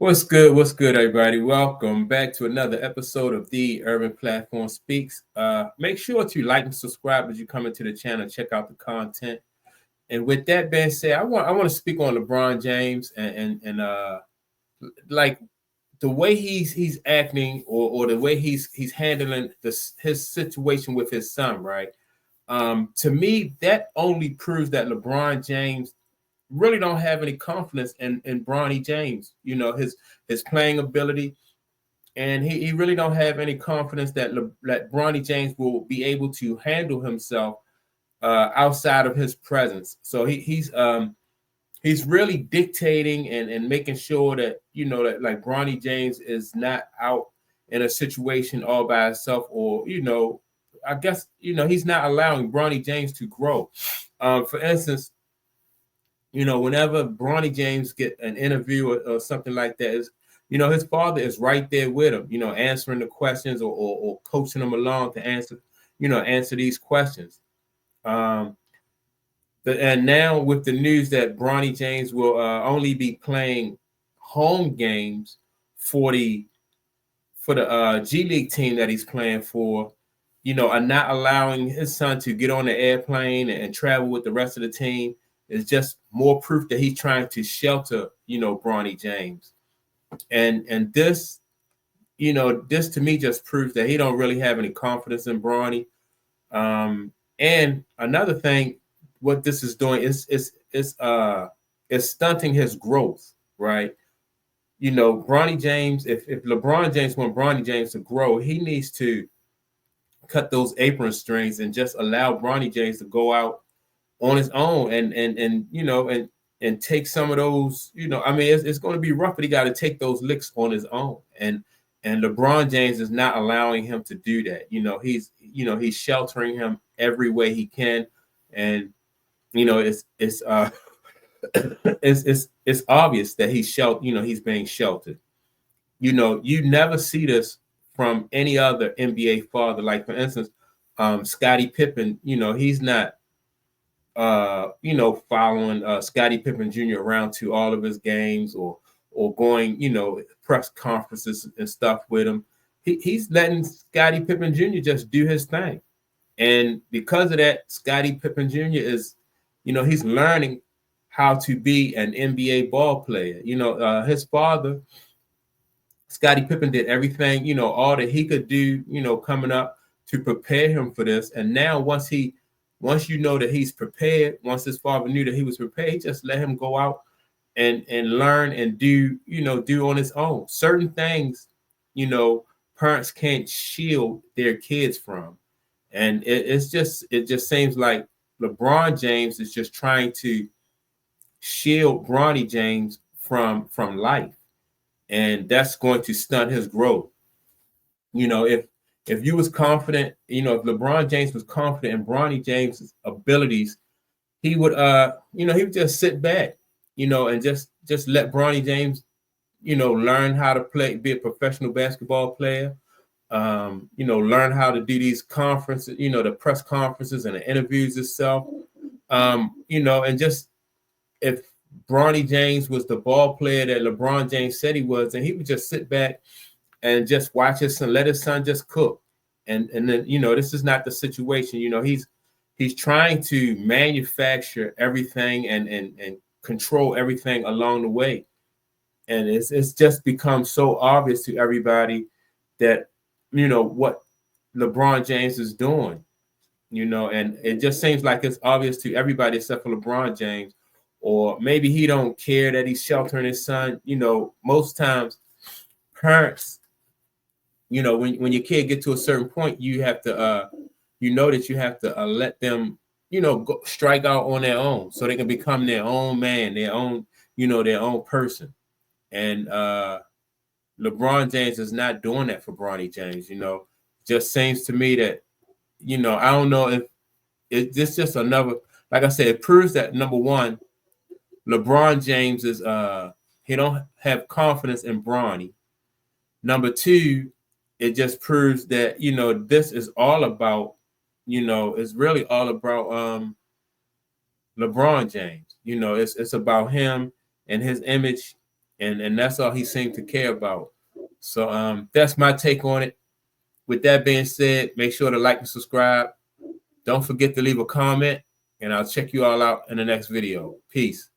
What's good? What's good, everybody? Welcome back to another episode of the Urban Platform Speaks. Make sure to like and subscribe as you come into the channel. Check out the content. And with that being said, I want to speak on LeBron James and like the way he's acting or the way he's handling his situation with his son, right? To me, that only proves that LeBron James really don't have any confidence in Bronny James. You know his playing ability, and he really don't have any confidence that Bronny James will be able to handle himself outside of his presence. So he's really dictating and making sure that that like Bronny James is not out in a situation all by himself, or I guess he's not allowing Bronny James to grow. For instance, whenever Bronny James get an interview or something like that, his father is right there with him, answering the questions or coaching him along to answer these questions. Um, and now with the news that Bronny James will only be playing home games for the G League team that he's playing for, and not allowing his son to get on the airplane and travel with the rest of the team is just more proof that he's trying to shelter, Bronny James. And this to me just proves that he don't really have any confidence in Bronny. And another thing, what this is doing is stunting his growth, right? Bronny James, if LeBron James wants Bronny James to grow, he needs to cut those apron strings and just allow Bronny James to go out on his own and take some of those. I mean, it's going to be rough, but he got to take those licks on his own. And LeBron James is not allowing him to do that. He's sheltering him every way he can, and it's it's obvious that he's being sheltered. You never see this from any other NBA father. Like, for instance, Scottie Pippen, he's not following Scottie Pippen Jr. around to all of his games or going, press conferences and stuff with him. He's letting Scottie Pippen Jr. just do his thing. And because of that, Scottie Pippen Jr. is, he's learning how to be an NBA ball player. His father, Scottie Pippen, did everything, all that he could do, coming up to prepare him for this. And now once you know that he's prepared, once his father knew that he was prepared, he just let him go out and learn and do on his own. Certain things, parents can't shield their kids from. And it just seems like LeBron James is just trying to shield Bronny James from life. And that's going to stunt his growth. If you was confident, if LeBron James was confident in Bronny James' abilities, he would he would just sit back, and just let Bronny James, learn how to be a professional basketball player. Learn how to do these conferences, the press conferences and the interviews itself. And just if Bronny James was the ball player that LeBron James said he was, and he would just sit back and just watch his son, let his son just cook. And then, this is not the situation. He's trying to manufacture everything and control everything along the way. And it's just become so obvious to everybody that, what LeBron James is doing, and it just seems like it's obvious to everybody except for LeBron James. Or maybe he don't care that he's sheltering his son. Most times parents, when your kid get to a certain point, you have to, that you have to let them, go strike out on their own so they can become their own man, their own, their own person. And LeBron James is not doing that for Bronny James. Just seems to me that, I don't know if it's just another, like I said, it proves that, number one, LeBron James is he don't have confidence in Bronny. Number two, it just proves that this is all about, it's really all about LeBron James. It's about him and his image and that's all he seemed to care about. So that's my take on it. With that being said, make sure to like and subscribe. Don't forget to leave a comment, and I'll check you all out in the next video. Peace.